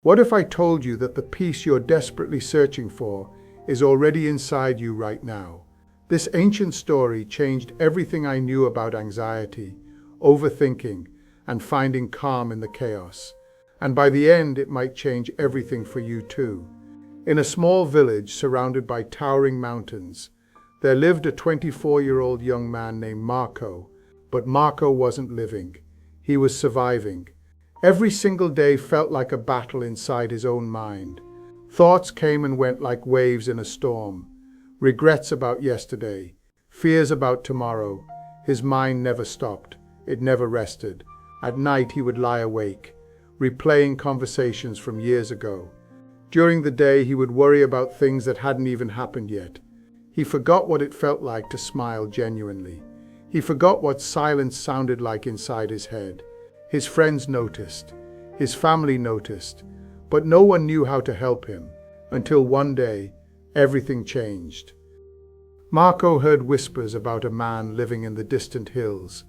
What if I told you that the peace you're desperately searching for is already inside you right now? This ancient story changed everything I knew about anxiety, overthinking, and finding calm in the chaos. And by the end, it might change everything for you too. In a small village surrounded by towering mountains, there lived a 24-year-old young man named Marco. But Marco wasn't living. He was surviving. Every single day felt like a battle inside his own mind. Thoughts came and went like waves in a storm. Regrets about yesterday, fears about tomorrow. His mind never stopped. It never rested. At night he would lie awake, replaying conversations from years ago. During the day he would worry about things that hadn't even happened yet. He forgot what it felt like to smile genuinely. He forgot what silence sounded like inside his head. His friends noticed. His family noticed. But no one knew how to help him. Until one day, everything changed. Marco heard whispers about a man living in the distant hills,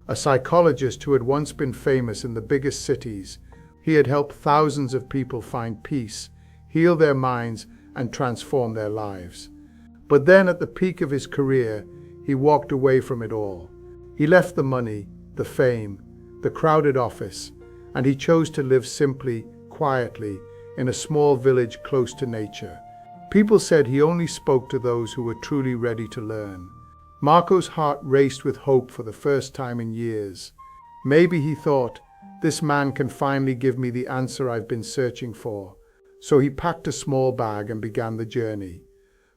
a psychologist who had once been famous in the biggest cities. He had helped thousands of people find peace, heal their minds, and transform their lives. But then, at the peak of his career, he walked away from it all. He left the money, the fame, the crowded office, and he chose to live simply, quietly, in a small village close to nature. People said he only spoke to those who were truly ready to learn. Marco's heart raced with hope for the first time in years. Maybe, he thought, this man can finally give me the answer I've been searching for. So he packed a small bag and began the journey.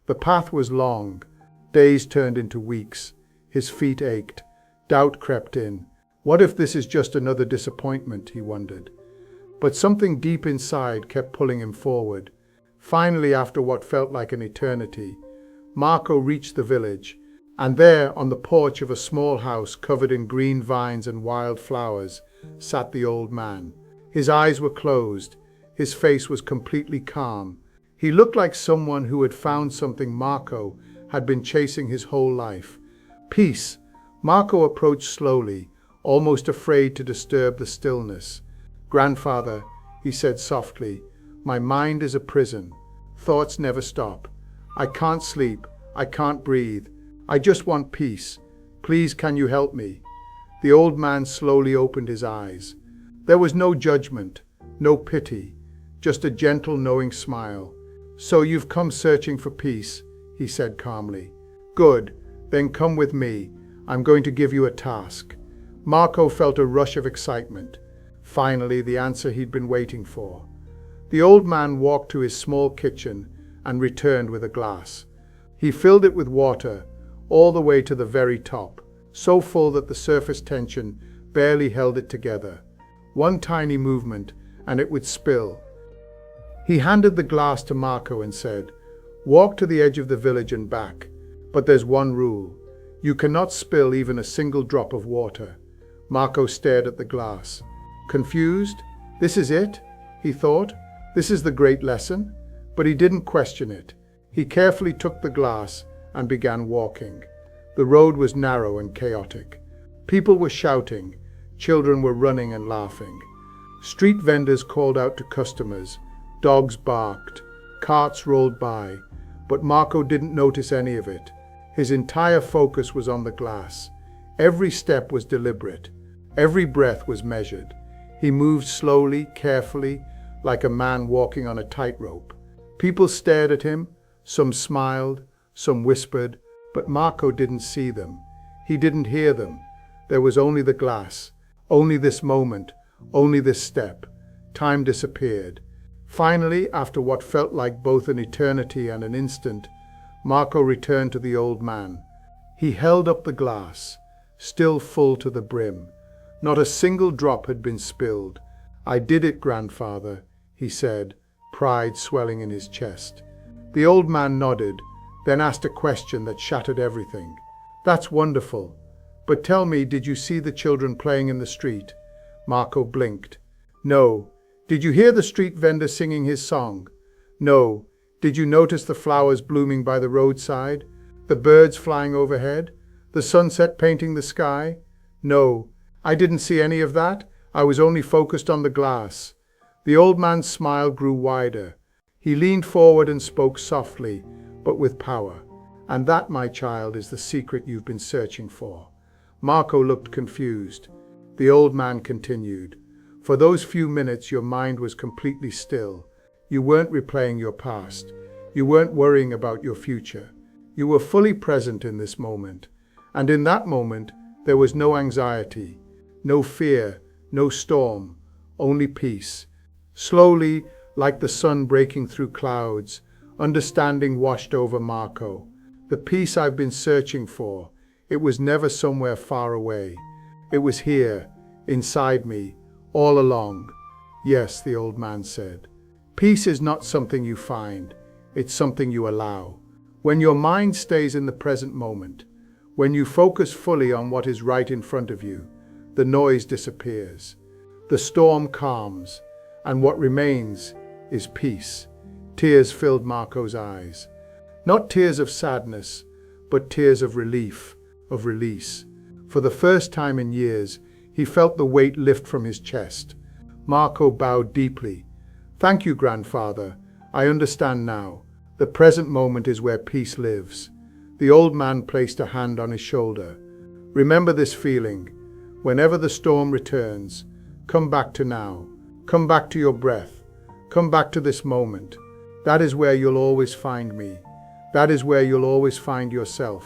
The path was long. Days turned into weeks. His feet ached. Doubt crept in. What if this is just another disappointment, he wondered. But something deep inside kept pulling him forward. Finally, after what felt like an eternity, Marco reached the village, and there, on the porch of a small house covered in green vines and wild flowers, sat the old man. His eyes were closed. His face was completely calm. He looked like someone who had found something Marco had been chasing his whole life. Peace. Marco approached slowly, almost afraid to disturb the stillness. "Grandfather," he said softly, "my mind is a prison. Thoughts never stop. I can't sleep. I can't breathe. I just want peace. Please, can you help me?" The old man slowly opened his eyes. There was no judgment, no pity, just a gentle, knowing smile. "So you've come searching for peace," he said calmly. "Good, then come with me. I'm going to give you a task." Marco felt a rush of excitement. Finally, the answer he'd been waiting for. The old man walked to his small kitchen and returned with a glass. He filled it with water, all the way to the very top, so full that the surface tension barely held it together. One tiny movement, and it would spill. He handed the glass to Marco and said, "Walk to the edge of the village and back. But there's one rule. You cannot spill even a single drop of water." Marco stared at the glass. Confused? This is it? He thought. This is the great lesson? But he didn't question it. He carefully took the glass and began walking. The road was narrow and chaotic. People were shouting. Children were running and laughing. Street vendors called out to customers. Dogs barked. Carts rolled by. But Marco didn't notice any of it. His entire focus was on the glass. Every step was deliberate. Every breath was measured. He moved slowly, carefully, like a man walking on a tightrope. People stared at him. Some smiled, some whispered, but Marco didn't see them. He didn't hear them. There was only the glass, only this moment, only this step. Time disappeared. Finally, after what felt like both an eternity and an instant, Marco returned to the old man. He held up the glass, still full to the brim. Not a single drop had been spilled. "I did it, grandfather," he said, pride swelling in his chest. The old man nodded, then asked a question that shattered everything. "That's wonderful. But tell me, did you see the children playing in the street?" Marco blinked. "No." "Did you hear the street vendor singing his song?" "No." "Did you notice the flowers blooming by the roadside? The birds flying overhead? The sunset painting the sky?" "No. I didn't see any of that. I was only focused on the glass." The old man's smile grew wider. He leaned forward and spoke softly, but with power. And that, my child, is the secret you've been searching for. Marco looked confused. The old man continued. For those few minutes your mind was completely still. You weren't replaying your past. You weren't worrying about your future. You were fully present in this moment. And in that moment, there was no anxiety, no fear, no storm, only peace. Slowly, like the sun breaking through clouds, understanding washed over Marco. The peace I've been searching for. It was never somewhere far away. It was here, inside me, all along. Yes, the old man said. Peace is not something you find. It's something you allow. When your mind stays in the present moment, when you focus fully on what is right in front of you, the noise disappears. The storm calms, and what remains is peace. Tears filled Marco's eyes. Not tears of sadness, but tears of relief, of release. For the first time in years, he felt the weight lift from his chest. Marco bowed deeply. Thank you, grandfather. I understand now. The present moment is where peace lives. The old man placed a hand on his shoulder. Remember this feeling. Whenever the storm returns, come back to now. Come back to your breath. Come back to this moment. That is where you'll always find me. That is where you'll always find yourself.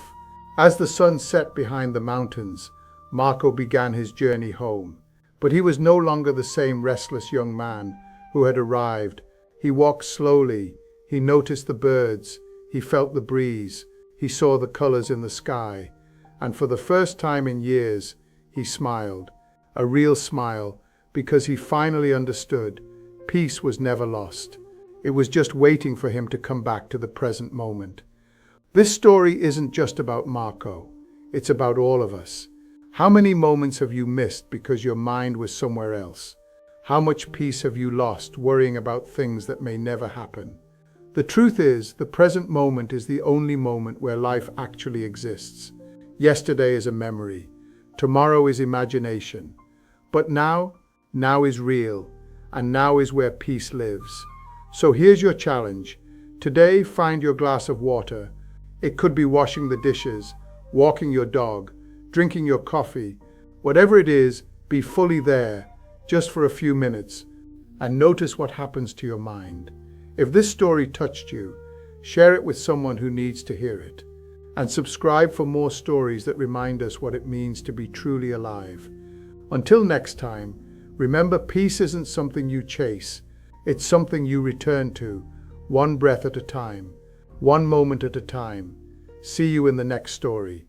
As the sun set behind the mountains, Marco began his journey home. But he was no longer the same restless young man who had arrived. He walked slowly. He noticed the birds. He felt the breeze. He saw the colors in the sky. And for the first time in years, he smiled. A real smile, because he finally understood. Peace was never lost. It was just waiting for him to come back to the present moment. This story isn't just about Marco. It's about all of us. How many moments have you missed because your mind was somewhere else? How much peace have you lost worrying about things that may never happen? The truth is, the present moment is the only moment where life actually exists. Yesterday is a memory. Tomorrow is imagination. But now is real. And now is where peace lives. So here's your challenge. Today, find your glass of water. It could be washing the dishes, walking your dog, drinking your coffee. Whatever it is, be fully there, just for a few minutes, and notice what happens to your mind. If this story touched you, share it with someone who needs to hear it. And subscribe for more stories that remind us what it means to be truly alive. Until next time, remember, peace isn't something you chase. It's something you return to, one breath at a time, one moment at a time. See you in the next story.